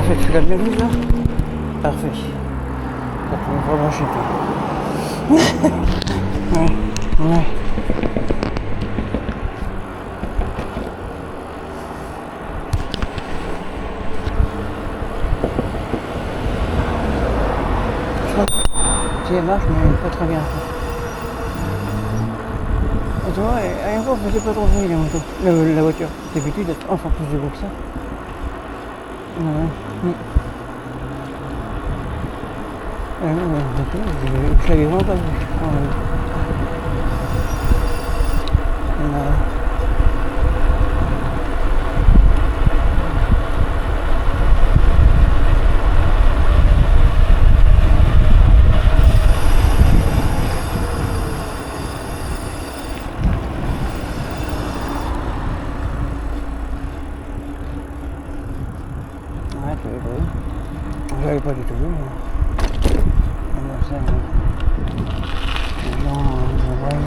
parfait, tu l'as bien vu là? Parfait. Ça tourne vraiment chez toi. Ouais, ouais. Je crois que si elle marche, mais pas très bien. Et tu vois, à une fois, on faisait pas trop de bruit la moto, la voiture. D'habitude, elle fait enfin plus de bruit que ça. Ouais. Je l'avais vraiment pas vu. Ouais, tu l'avais pas vu. Je l'avais pas du tout vu, mais ça, les gens, ouais.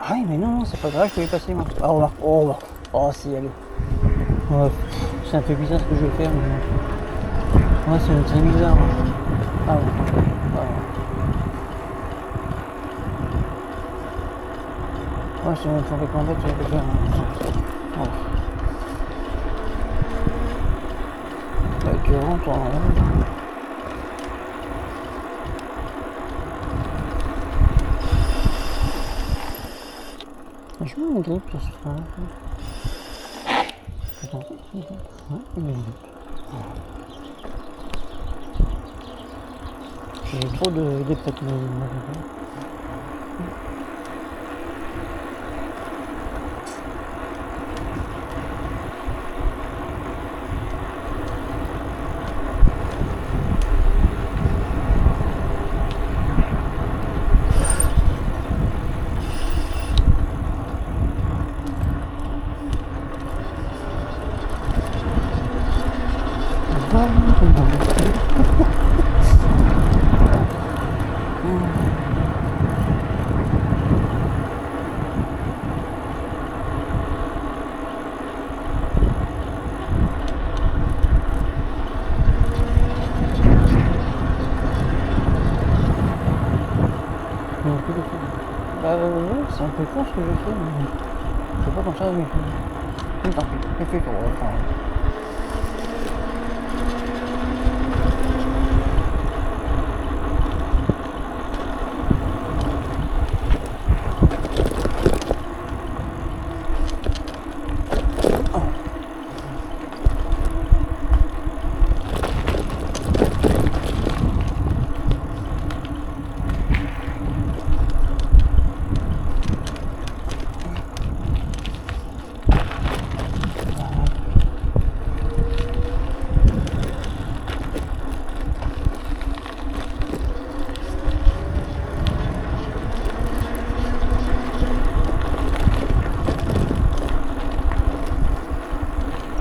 Ah oui, mais non, c'est pas grave, je peux y passer moi. Ah, remarque, oh, si, allez. Ouais, c'est un peu bizarre ce que je vais faire, mais ouais, c'est très bizarre. Ah ouais, ah ouais. Ouais, c'est complètement bête, je vais faire. Ouais. Bah, tu rentres en. Je mets une grippe sur ce train. Attends, ouais, une grippe. J'ai trop de déprètes, mais. Bah ouais, c'est un peu con ce que je fais, mais c'est pas comme ça, mais tant pis, j'ai fait pour enfin.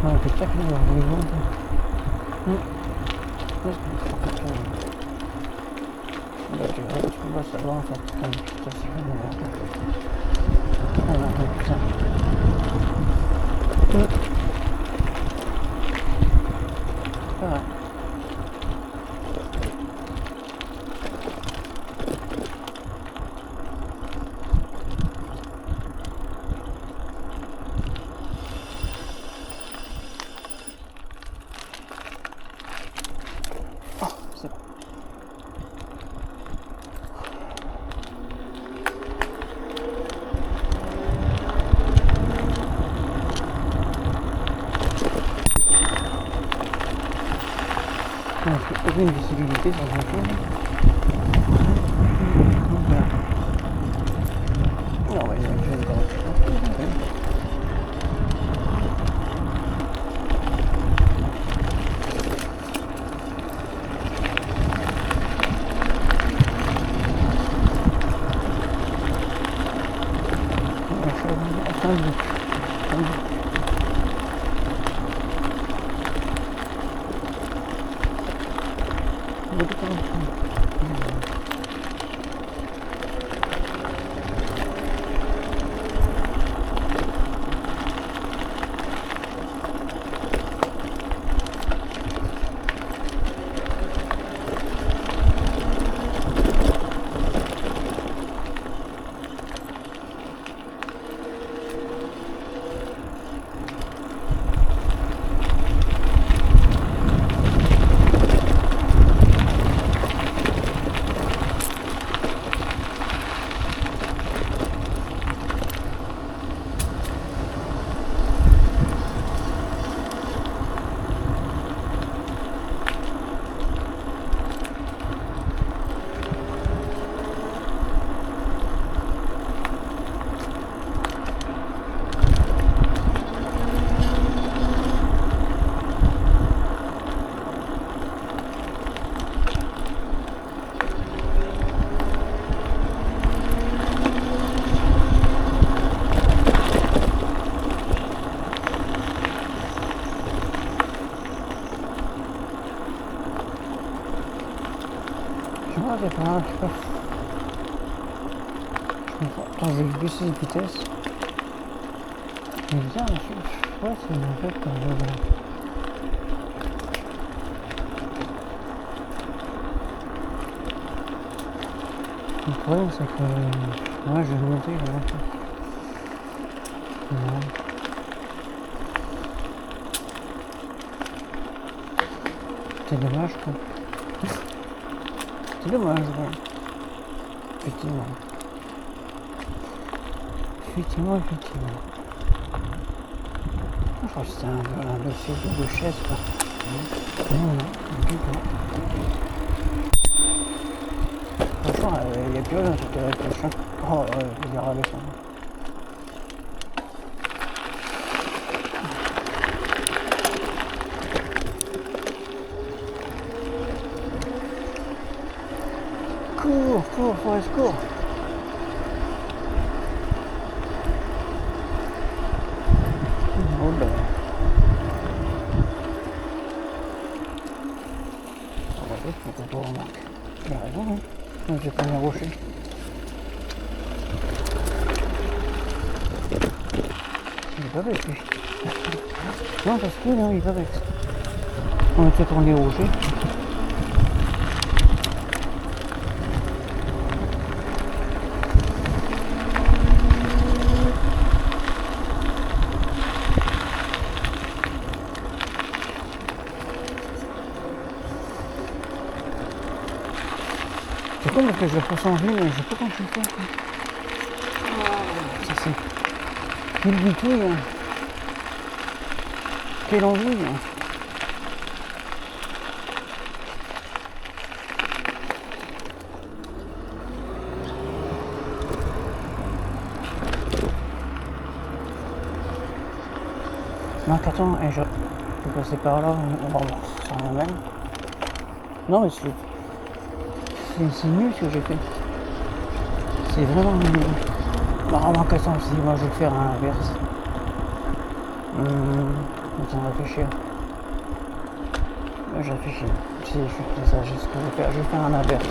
Ouais, c'est ça que je voulais voir. Bah, tu vois, ça va en fait. Ça, c'est vraiment alors, putain. Voilà. Oh, c'est bon. Aucune visibilité sur le tour. Voilà. Non, mais je vais le corriger. beaucoup de temps. Je sais pas, quand j'ai baissé de vitesse, c'est bizarre, ouais, c'est en fait quand le problème c'est que moi je vais monter là. Ouais. C'est dommage quoi. C'est dommage, ouais. Effectivement. Effectivement. Je crois que c'était un dossier de chaise, quoi. Non, du tout. Franchement, il n'y a plus rien sur tes réflexions. Oh, il y aura le son. Cours, Forrest, cours. Oh ben. Regardez, faut qu'on remarque. Il a raison, hein. Je vais pas les rocher. Il est pas bête, lui. Non, parce que non, il est pas bête. On va peut-être tourner au rocher. C'est con parce que je le fais en vie, mais je sais pas quand je le fais. Ça c'est une bitouille. Hein. Quelle envie. Hein. Donc attends, je vais passer par là, on va voir, ça m'amène. Non mais c'est nul ce que j'ai fait. C'est vraiment nul. Normalement que ça aussi, moi je vais le faire à l'inverse. Attends, réfléchir. Je réfléchis. Si je fais ça, j'ai ce que je vais faire. Je vais faire un inverse.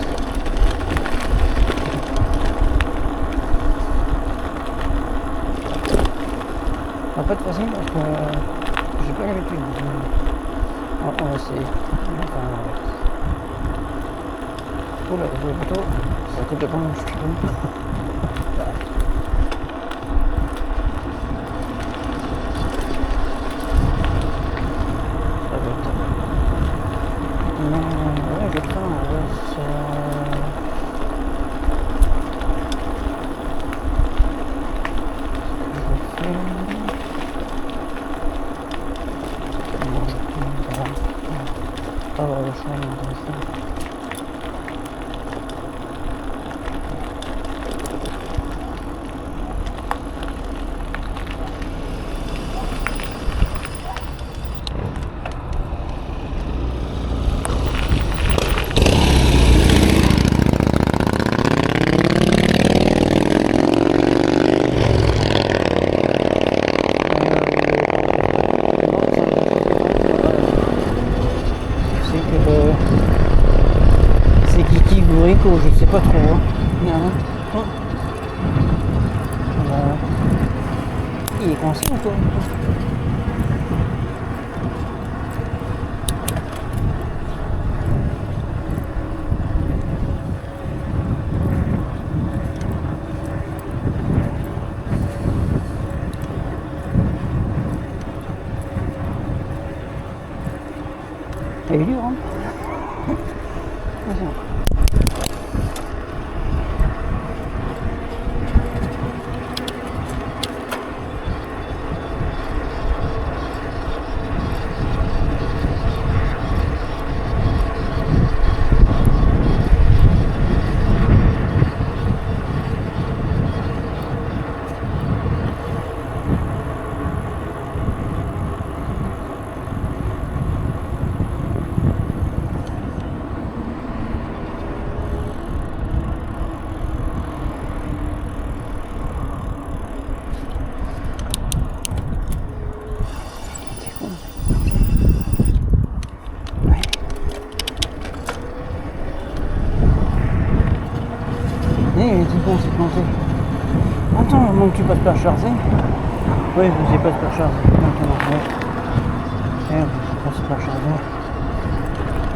Ça va pas être facile parce que j'ai pas l'habitude. On va essayer. On va faire un inverse. Oula, le bateau, ça coûte de prendre un petit peu. Ouais, je vais faire un inverse. Je vais faire. Le choix est intéressant. pas trop. Hein. Oh. Il est coincé ou quoi? Elle est dure, hein. C'est planté. Attends, au moment que tu passes par Charzay. Oui, je passe par Charzay. Maintenant, ouais. Et je passe par Charzay.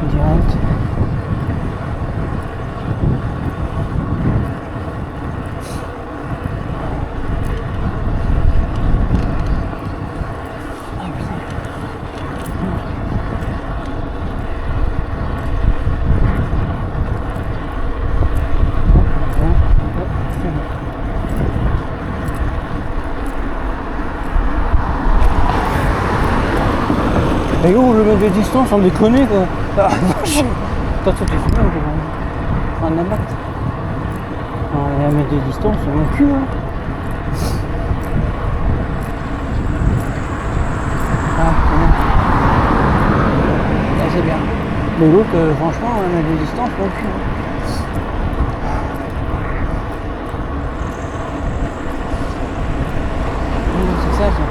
Direct. Et où le mètre de distance, on déconne quoi. Ah, toi tu t'es filmé, on prend un impact. Il y a un mètre de distance, c'est mon cul. Hein. Ah, c'est bien. Mais l'autre, franchement, un mètre de distance, mon cul. C'est ça, ça.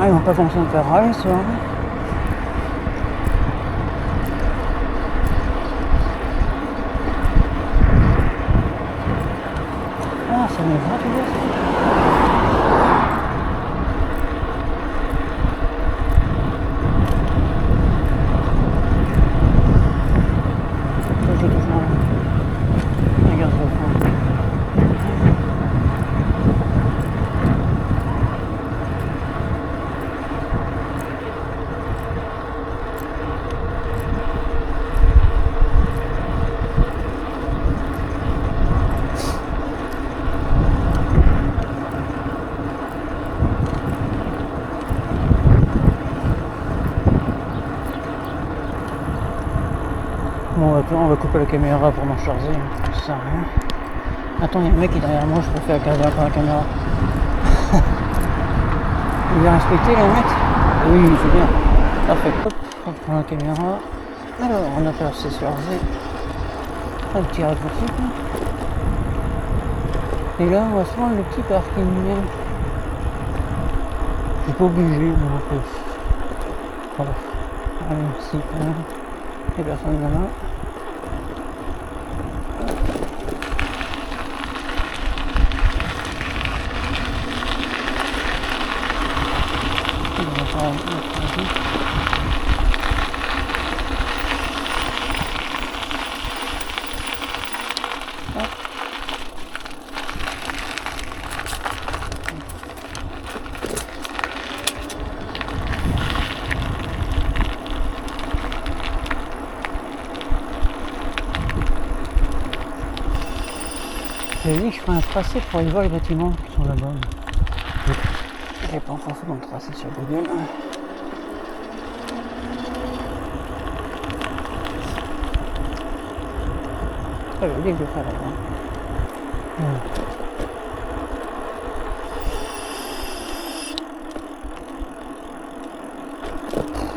Ah, ils vont pas commencer à me faire râler, ça. Ah, ça me va, tu vois. Ça, j'ai toujours... Regarde, ça va. Bon, on va couper la caméra pour m'en charger, ça sert à rien. Attends, il y a un mec qui est derrière moi, je préfère regarder encore la caméra. Il est respecté, les mecs? Oui, c'est bien. Parfait. Hop, on prend la caméra. Alors, on a fait assez chargé. Un petit raccourci. Et là, on va se prendre le petit parking. Je suis pas obligé, mais en fait. Voilà. Allez, si, il n'y a personne là-bas. J'ai dit que je ferais un tracé pour aller voir les bâtiments qui sont là-bas. J'ai pas encore fait mon tracé sur Google. Ah, j'ai dit que je le ferais là-bas.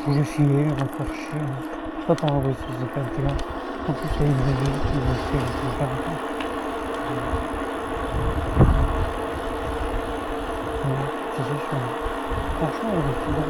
J'ai filé, on va faire chier. Pas par envoyer ces écoles là. En plus, il y a une vidéo qui va se faire, je vais faire un peu. C'est sûr. Franchement, il est tout bon.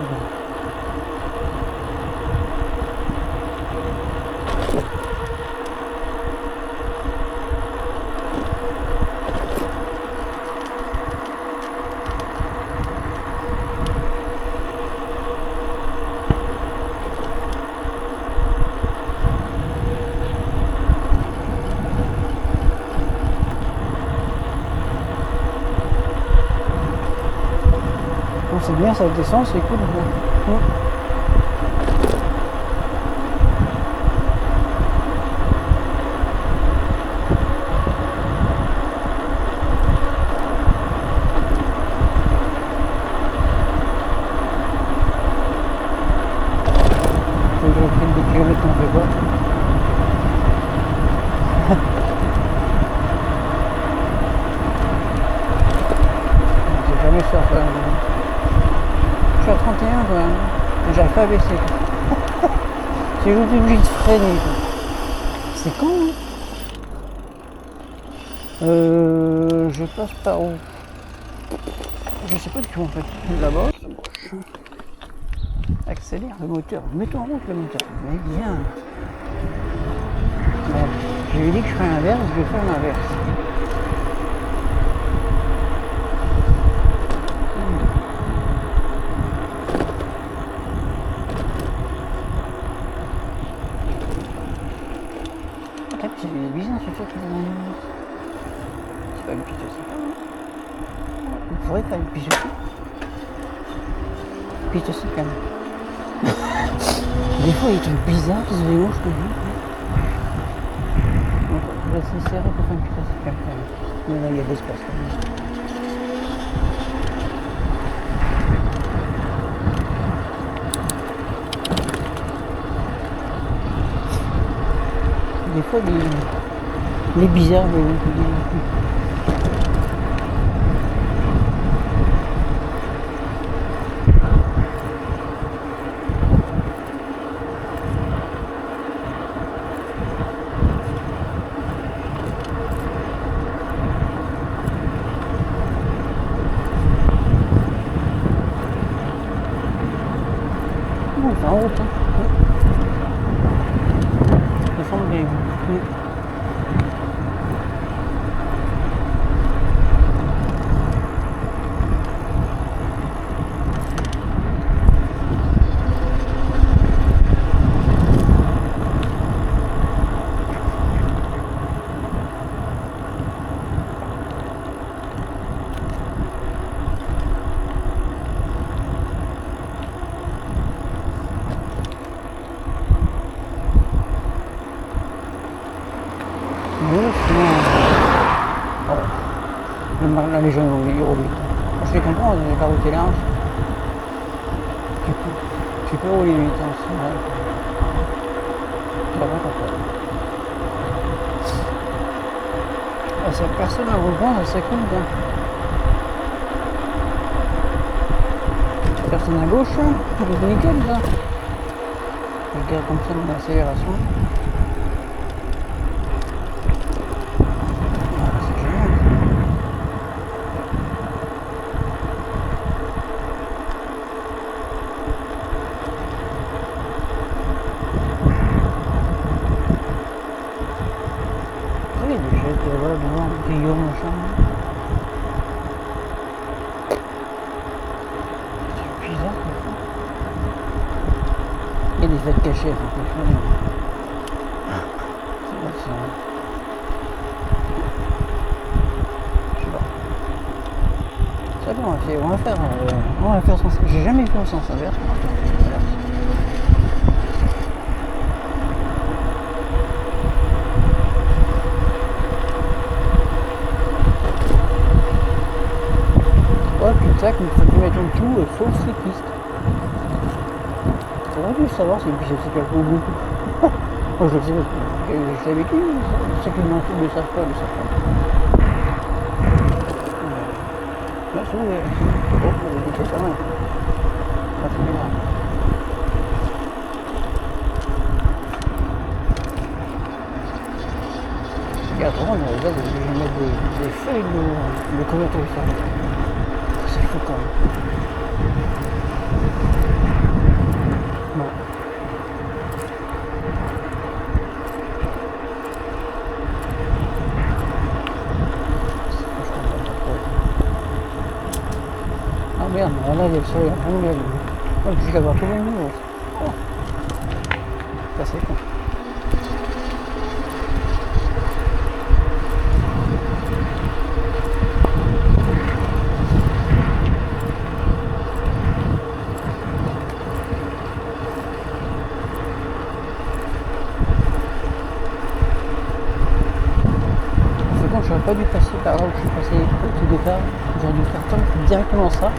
c'est bien, ça descend, c'est cool. Ouais. Faut que je reprenne des kilomètres qu'on fait pas. J'ai jamais fait ça. Je suis à 31 quand même. J'arrive pas à baisser. J'ai juste obligé de freiner. C'est quand hein je passe par où? Je sais pas du tout en fait. Là-bas. Accélère le moteur. Mets-toi en route le moteur. Mais bien. Bon, je lui ai dit que je ferais l'inverse, je vais faire l'inverse. C'est bizarre ce truc. C'est pas une piste aussi. Il faudrait faire une piste aussi. Piste aussi quand même. Des fois il y a des trucs bizarres ce vélo, je te dis. Donc je vais essayer serré pour faire une piste aussi quand même. Mais là il y a de l'espace quand même. Des fois les bizarres vélos. C'est en route, hein. Ça semble bien. Là, les gens ils roulent vite. Je les comprends, la route est large. Tu peux rouler vite, hein, c'est vrai. Ça va pas. Ça, personne à reprendre, ça compte. Hein. Personne à gauche, hein. C'est nickel ça. Je regarde comme ça dans l'accélération. Il y a des fêtes cachées, il faut que je fasse. Je sais pas. C'est bon, on va faire sens. J'ai jamais fait en sens inverse. Ouais, putain, il faut que tu mettes en tout sauf cycliste. J'aurais dû savoir si une piste cyclable au bout. Moi je le sais parce que je l'ai vécu, ceux qui m'ont fait ne le savent pas, le savent pas. Là, c'est vrai. Oh, c'est pas mal. Là, c'est bien. Regarde, vraiment, là, je vais mettre des feuilles de couverture du sol. C'est fou quand même. Bon. Ah merde, là il y a le soleil, vraiment bien. Ouais, je vais avoir trouvé une nouveau. Oh. Ça c'est con. pas dû passer par là où je suis passé au tout départ. J'aurais dû faire directement ça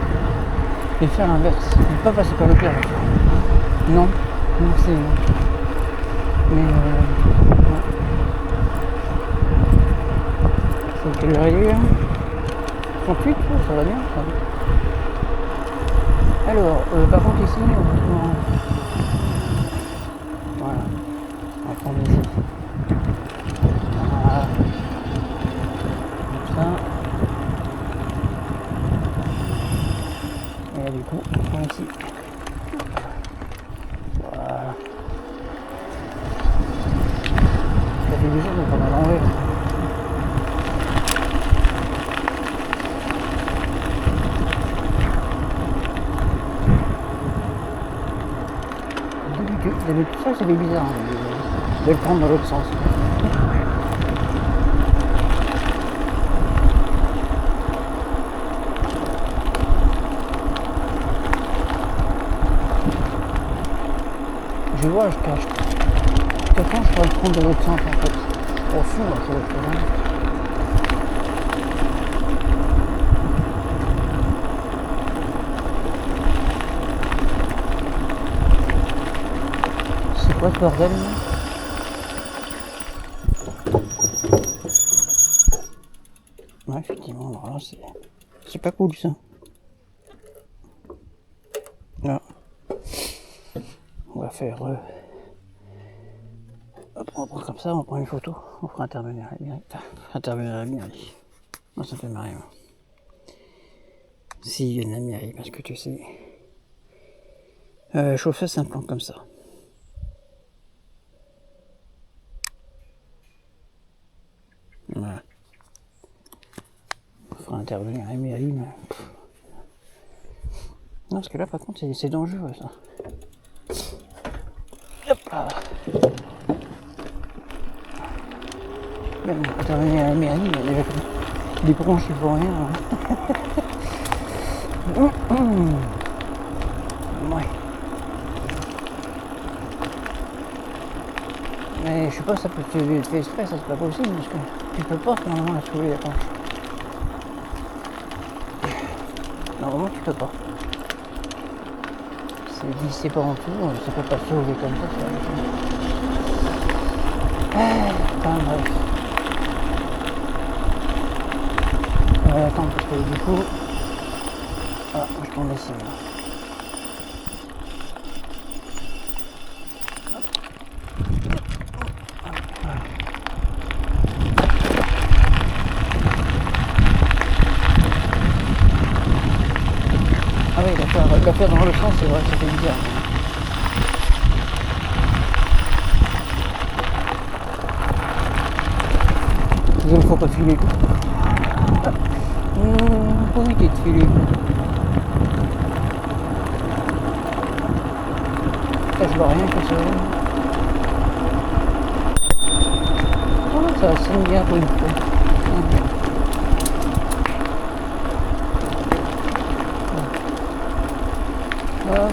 et faire l'inverse. Ne pas passer par le pire. Non, non c'est. Mais ouais. C'est quelle heure il est là 38, ça va bien ça. Alors, par contre ici, on va voilà, on va prendre ici. Voilà. Comme ça. Et là, du coup, on prend ici. Voilà. Ça fait du jour, donc on va l'enlever. D'habitude, ça fait bizarre hein, de le prendre dans l'autre sens. Je vois, je cache. Pourtant, je pourrais le prendre de l'autre sens en fait. Au fond, là, ça va être bien. C'est quoi ce bordel là? Ouais, effectivement, alors là, c'est pas cool ça. Là. On va faire. Hop, on prend comme ça, on prend une photo, on fera intervenir la direct. Intervenir la mairie. Moi, ça fait marrer. Moi. Si, il y a de la mairie, parce que tu sais. Chauffer, c'est un plan comme ça. Voilà. On fera intervenir la mairie, mais. Non, parce que là, par contre, c'est dangereux ça. Hop là. Même intervenir à la mairie, il y a déjà des branches qui font rien. Hein. Ouais. Mais je sais pas, ça peut te faire exprès, ça c'est pas possible, parce que tu peux pas normalement la soulever la planche. Normalement tu peux pas. C'est glissé par en dessous, ça peut pas sauver comme ça. Enfin bref. Attends, parce que du coup. Voilà, je tombe ici. Ah oui, d'accord, la faire dans le sens, c'est vrai, ça fait bizarre. Il ne faut pas filer. Pour éviter de filer. Ça, je vois rien que ça. Oh, ça sonne bien pour une fois. Voilà,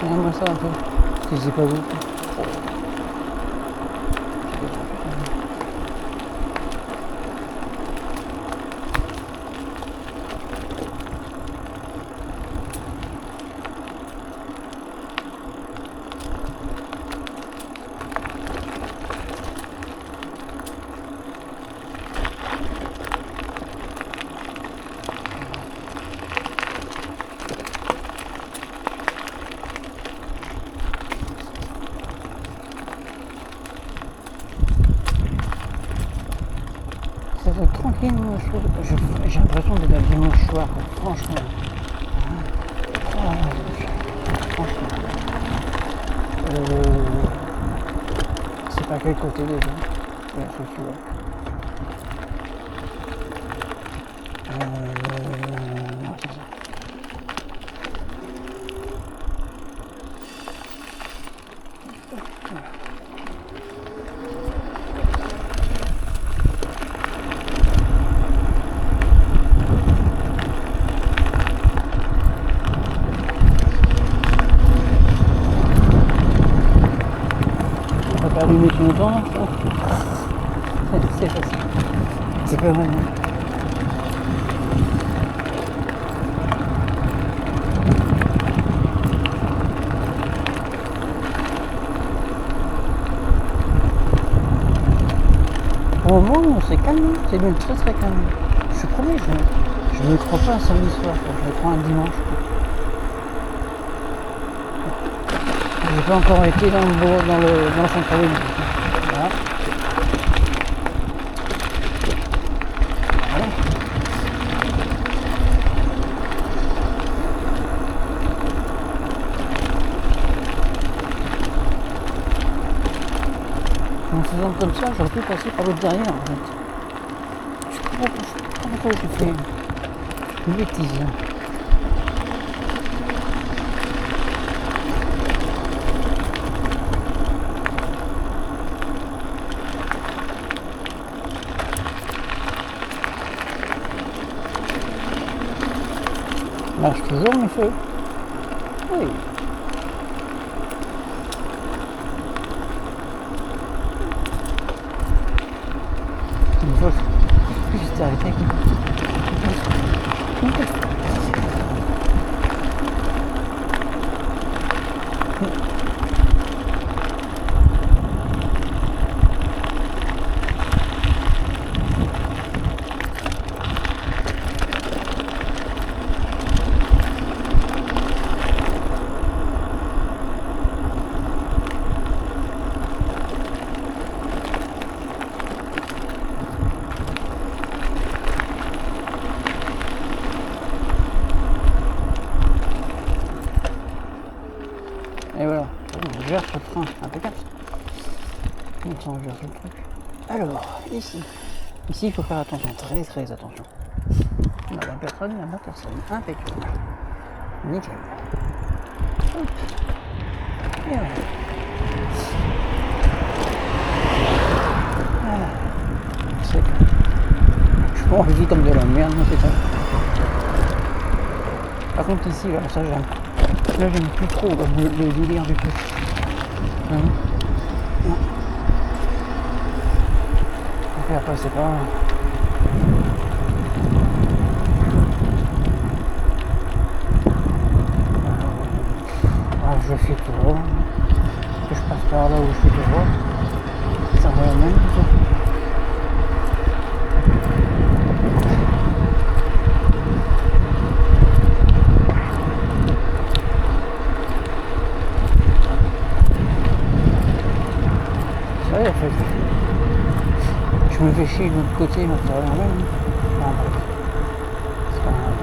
regarde-moi ça un peu. Je sais pas où. Ça va tranquille, j'ai l'impression d'être un dimanche soir, franchement. Franchement. C'est pas quel côté déjà. Là, c'est tu vois. Non, c'est ça. On va pas allumer tout le temps, c'est facile. C'est pas mal. Au moment, c'est calme, c'est même très très calme. Je suis promets, je ne crois pas un samedi soir, je le crois un dimanche. J'ai pas encore été dans le centre-ville. Voilà. Voilà. En faisant comme ça, j'aurais pu passer par l'autre derrière en fait. Je sais pas pourquoi j'ai fait une bêtise. Marche toujours mes feux. Oui. Une fois, j'étais arrêté avec et voilà, on gère ce frein, impeccable. On gère le truc. Alors, ici, il faut faire attention, très très attention. La personne, impeccable. Nickel. Hop. Et voilà. Voilà. C'est... Je m'en vis comme de la merde, mais c'est ça. Par contre ici, voilà, ça j'aime. Là j'aime plus trop le délire du truc. Non. Et après c'est pas... Je fais tout droit. Que je passe par là où je fais tout droit. Ça va la même ça. Ça y est, en fait. Je me fais chier de l'autre côté, mais ça va la même. Non, bref. C'est pas grave.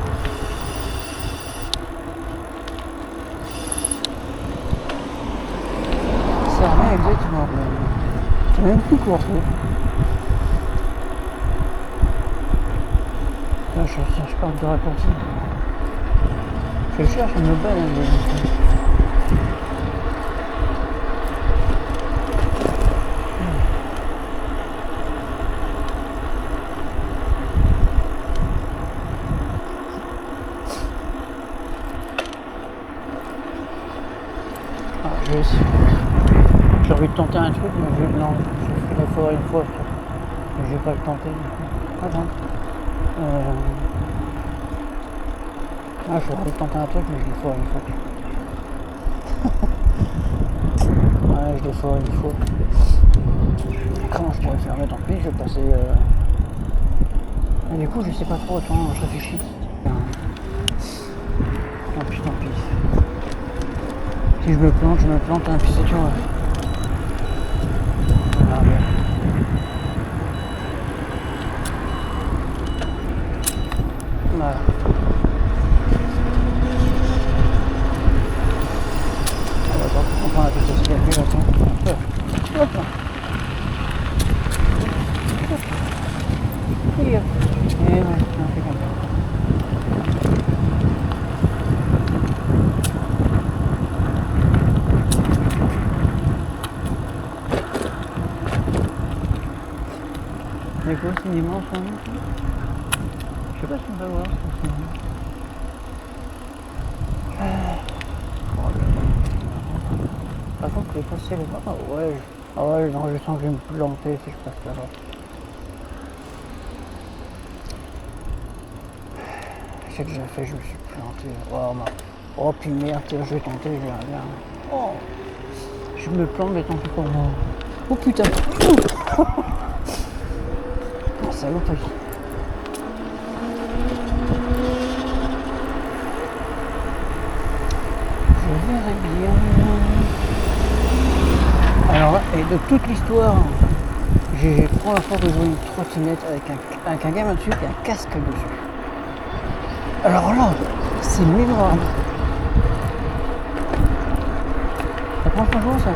Ça va exactement. C'est même plus court. Là, je cherche pas de raccourci. Je cherche une bonne j'ai envie de tenter un truc, mais non, je ferai l'effort une fois, mais je vais pas le tenter. Attends. J'ai envie de tenter un truc, mais je le ferai une fois. Ouais, je le ferai une fois. Comment je pourrais faire? Mais tant pis, je vais passer... Et du coup, je sais pas trop, attends, je réfléchis. Tant pis. Si je me plante, hein, puis c'est tout. Voilà, bien. Voilà. Attends, on prend la petite escalier, attends. Hop là. Et hop. Et ouais, on fait comme ça. C'est quoi, c'est dimanche, hein? Je sais pas si on va voir. Par contre, les passer les bras, ouais, non, je sens que je vais me planter si je passe là-bas. j'ai déjà fait, je me suis planté. Oh puis merde, je vais tenter, je verrai bien. Oh, je me plante, mais tant pis pour moi. Oh putain. Oh, saloperie. Je verrai bien. Alors là, et de toute l'histoire, j'ai la première fois que je vois une trottinette avec un gamin dessus et un casque dessus. Alors là, c'est mémorable. La première fois que je vois ça.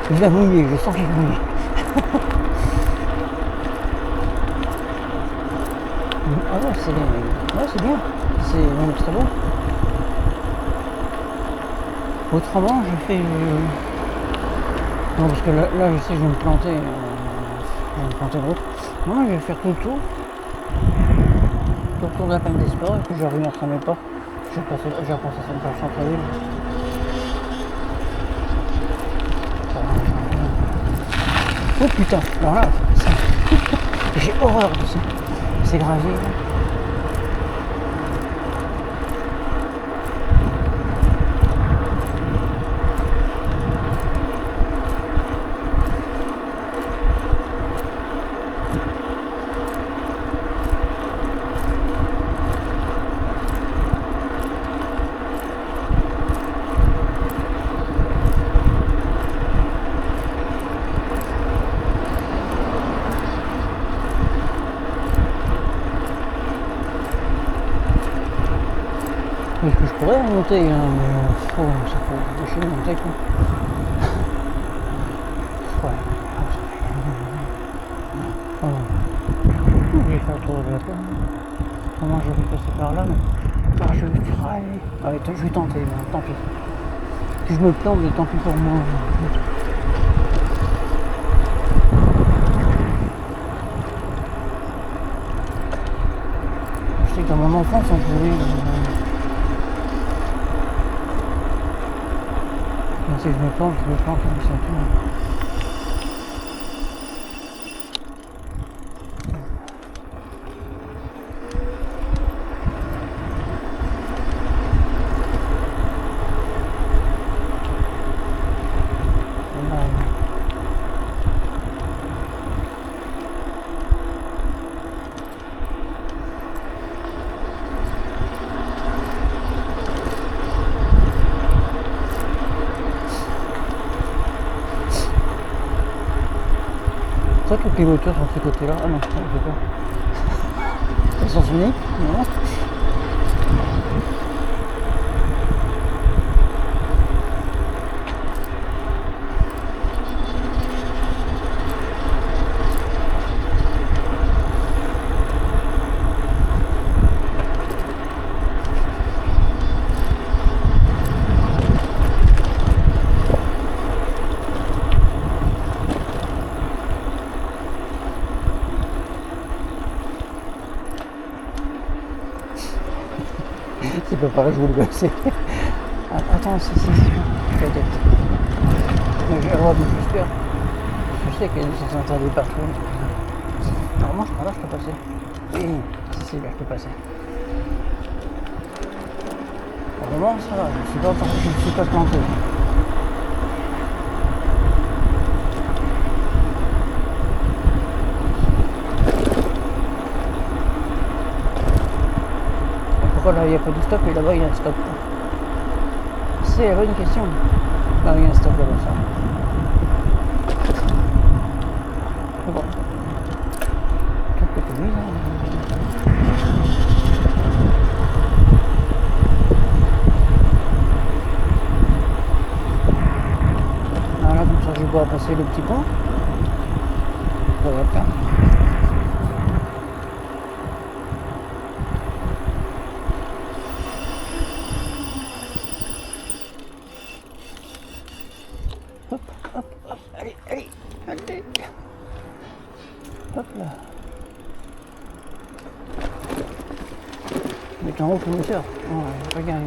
Il va mouiller, je sens qu'il va mouiller. Ah ouais, c'est bien. C'est même très bon. Autrement, je fais... Non, parce que là, je sais que je vais me planter. Je vais me planter de route. Non, je vais faire tout le tour. Tout le tour de la Plaine des Sports. Et puis je vais revenir à mes pas. Je vais repasser ça par le centre-ville. Oh putain, alors là, j'ai horreur de ça. C'est gravier. Est-ce que je pourrais monter, hein, mais ça faut déchirer de monter quoi. Ouais. Je vais faire le tour de la tour. Comment je vais passer par là, mais je vais try. Allez, je vais tenter, mais tant pis. Si je me plante, mais tant pis pour moi. Je sais que dans mon enfance, on pouvait... Si je me plante, comme ça tout. Ça, toutes les voitures sont de ce côté-là. Ah non, je sais pas. Elles sont uniques? Non. C'est pas pareil, je vous le baisser. Attends, si, peut-être. Mais j'ai le droit de plus faire. Je sais qu'il y a des sens interdits partout. Normalement, là, je peux passer. Oui, si, là, je peux passer. Pour le moment, ça va, je ne suis pas planté. Pourquoi là il n'y a pas de stop et là-bas il y a un stop? C'est la bonne question. Là il y a un stop là-bas, ça. Bon. Quelques minutes. Voilà, comme ça je vais pouvoir passer le petit pont. Voilà, faire. Allez. Hop là. Mais en haut pour le faire. Ouais, regarde.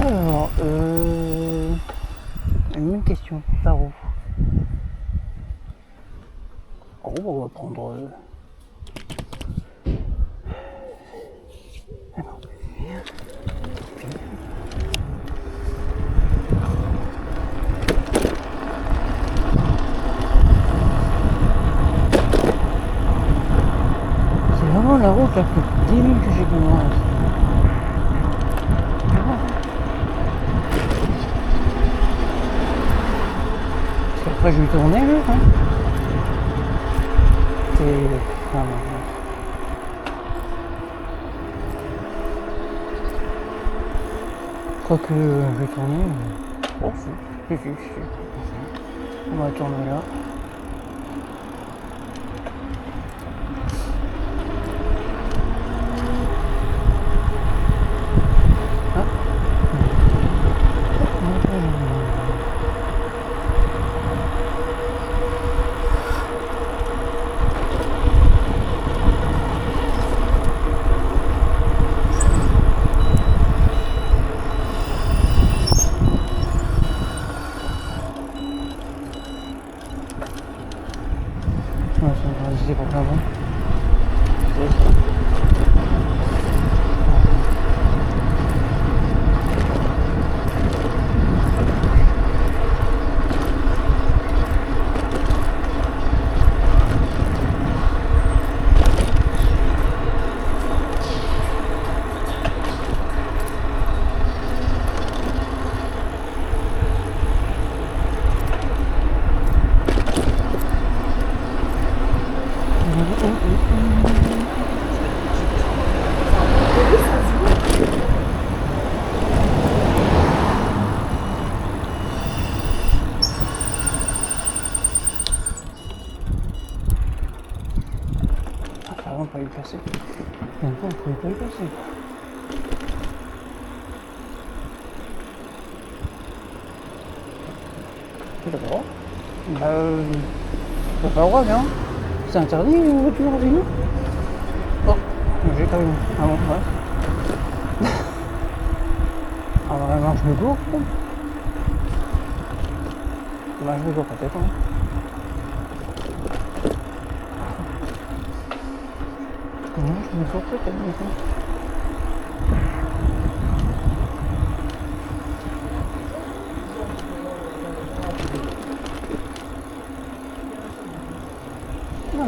Alors, on va prendre... C'est vraiment la route la plus débile que j'ai connue. Parce qu'après je vais tourner là. Hein. C'est... Ah, non. Je crois que je vais tourner. Oh si. On va tourner là. C'est pour ça, bon. C'est ça. On peut y passer. On pouvait pas y passer. C'est d'accord. T'as pas le droit, bien. C'est interdit une voiture en vélo. Oh, j'ai pas eu. Ah bon, ouais. Ah bah, alors je me gourre. Bah, je me gourre peut-être. Hein. Non, je me gourre peut-être.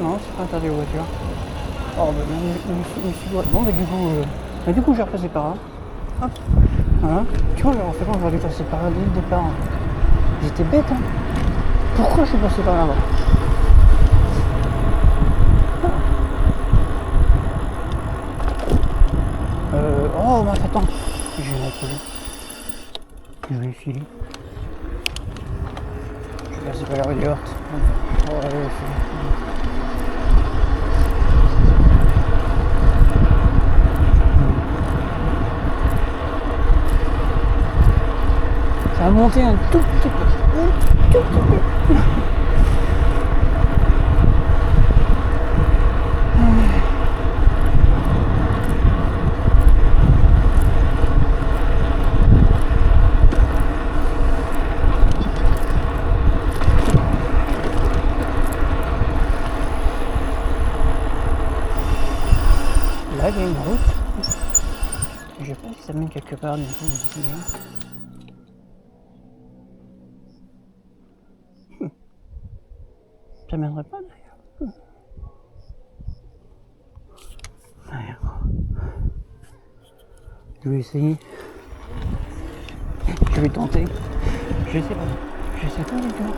Non, c'est pas interdit aux voitures. Oh, bah, bon, bah, du coup, j'ai repassé par là. Hop, voilà. Tu vois, alors, c'est bon, j'aurais dû passer par là dès le départ. J'étais bête, hein. Pourquoi je suis passé par là-bas? Oh, bah, attends. Je vais mettre là. Je vais filer. Je vais passer par la rue des Hortes. Oh, ouais, ça a monté un tout petit peu. Un tout petit peu. Là, il y a une route. Je sais pas si ça mène quelque part du coup ici. Ça mènerait pas d'ailleurs. Je vais essayer. Je vais tenter. Je sais pas. Je sais pas du tout.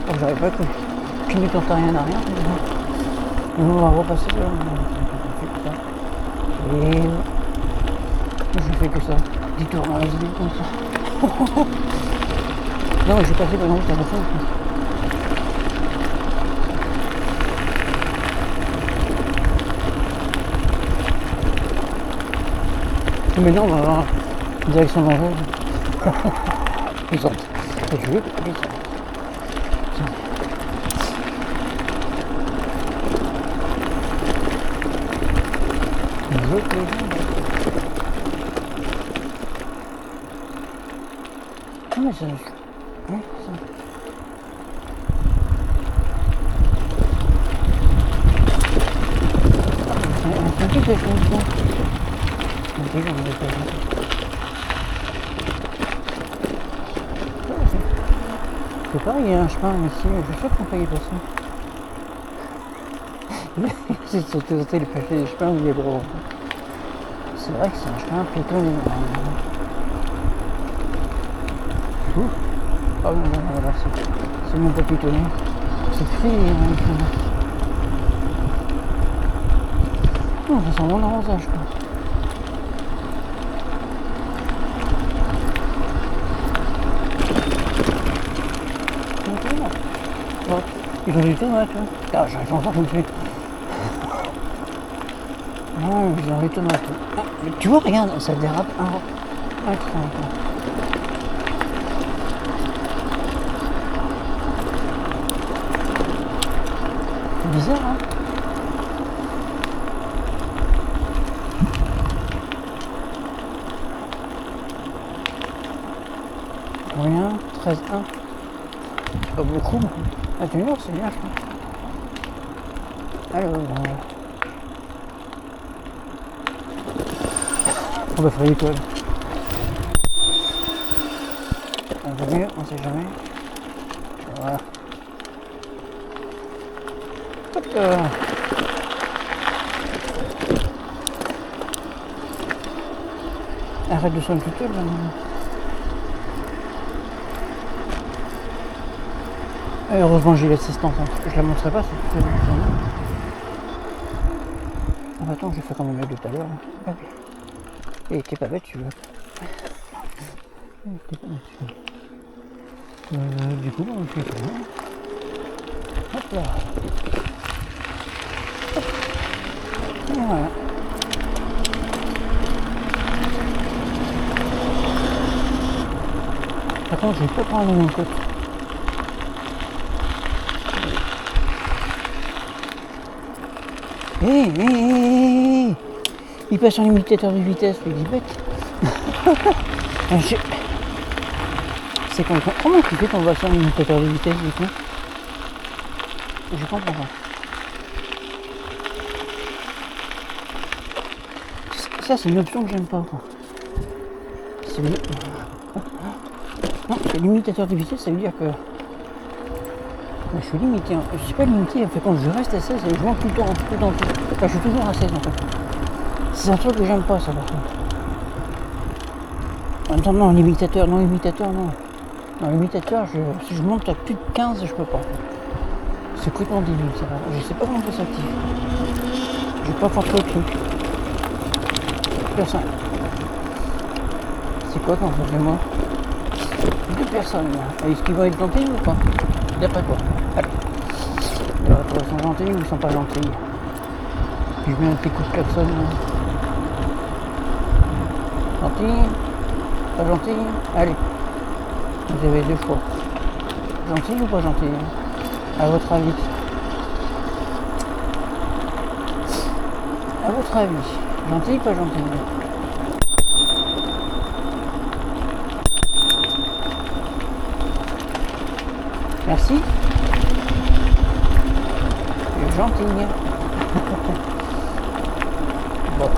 Oh, j'aurais pas cru. Je ne tente rien à rien. On va repasser là. Et je fais que ça. Des tours dans la ville comme ça. Non, mais j'ai passé par exemple à la fin. Mais non, on va voir. Direction dangereuse. Descente. Et je vais descendre. Tiens. Je plaisante. Ah mais ça... Oui, ça... Un petit peu comme ça. Ok, j'en ai pas vu. C'est pareil, il y a un chemin ici, je suis sûr qu'on peut y passer. J'ai sauté le papier des chemins où il y a gros. C'est vrai que c'est un chemin piétonnier. Oh non, non, là, c'est même pas piétonnier. C'est très... Non, ça sent bon l'arrosage, quoi. Ils ont des tomates, hein. Ah, j'arrive encore tout de suite. Non, ils ont des tomates. Ah, tu vois, regarde, ça dérape un train. C'est bizarre, hein. Rien, 13-1. C'est pas beaucoup. Ah, tu vois, c'est bien, je crois. Alors, on va faire l'étoile. On va mieux, on sait jamais. Voilà. Hop là. Arrête de sonner tout seul, là. Heureusement j'ai l'assistante, hein. Je la montrerai pas, c'est très bien. Oh, attends, j'ai fait comme on a dit tout à l'heure. Ok. Et t'es pas bête, tu veux. T'es pas bête, tu veux. Du coup, on fait tout. Hop là. Hop. Et voilà. Attends, je vais pas prendre mon côte. Hé, il passe en limitateur de vitesse, lui dit bête. C'est comment tu fais quand on va sur un limitateur de vitesse du coup? Je comprends pas. Ça c'est une option que j'aime pas, quoi. C'est non, c'est limitateur de vitesse, ça veut dire que je suis limité, je suis pas limité, en fait quand je reste à 16, je monte tout le temps, enfin, je suis toujours à 16 en fait. C'est un truc que j'aime pas, ça par contre. En même temps, non, limitateur, non. Dans limitateur, si je monte à plus de 15, je peux pas. C'est complètement débile, ça va. Je sais pas comment ça s'active. Je vais pas faire trop de trucs. Personne. C'est quoi quand on fait moi? Deux personnes là. Est-ce qu'ils vont être gentils ou pas? D'après toi. Allez. Alors, ils sont gentils ou ils sont pas gentils? Puis je mets un petit coup de klaxon là. Gentil? Pas gentil? Allez. Vous avez deux choix. Gentil ou pas gentil? À votre avis? À votre avis? Gentil ou pas gentil? Merci. Gentil. Bon.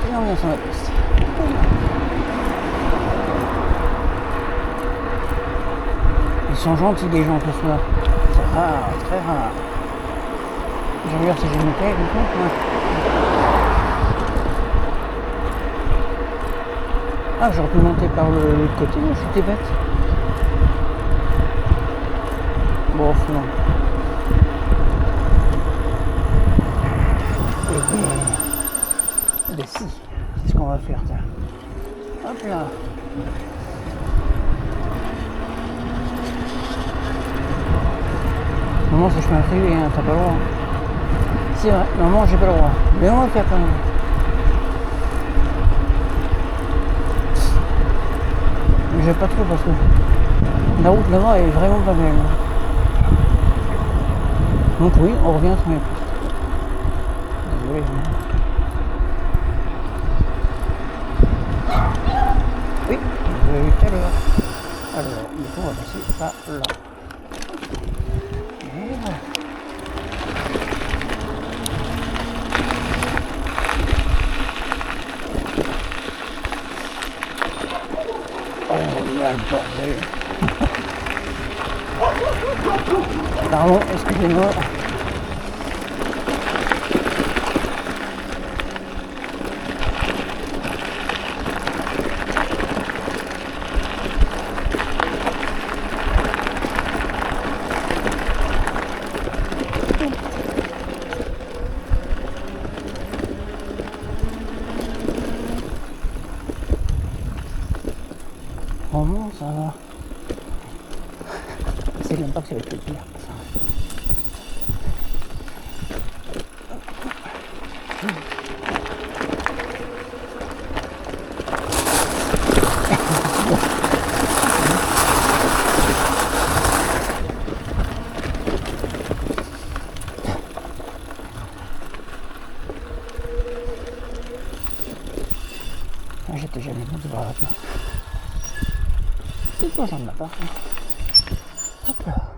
Et on vient sur la piste. Ils sont gentils les gens ce soir. C'est rare, très rare. Je regarde si j'ai une paix, du coup. Ouais. Ah, j'aurais pu monter par l'autre côté, j'étais bête. Bon, non. Eh bien, si, c'est ce qu'on va faire, tiens. Hop là. Maman, c'est chemin privé, hein, t'as pas le droit. C'est vrai, maman, j'ai pas le droit. Mais moi, le cap, hein. Mais j'ai pas trop parce que la route là-bas est vraiment pas belle. Donc oui, on revient sur mes pistes. Désolé. Oui, je vais quelle heure? Alors, du coup, on va passer par là. Voilà. Oh, là, le bordel. Pardon, excusez-moi. Vraiment, ça va. C'est même pas que ça va être le pire. J'étais jamais venu voir la vie. C'est toi, j'en ai pas. Hop là.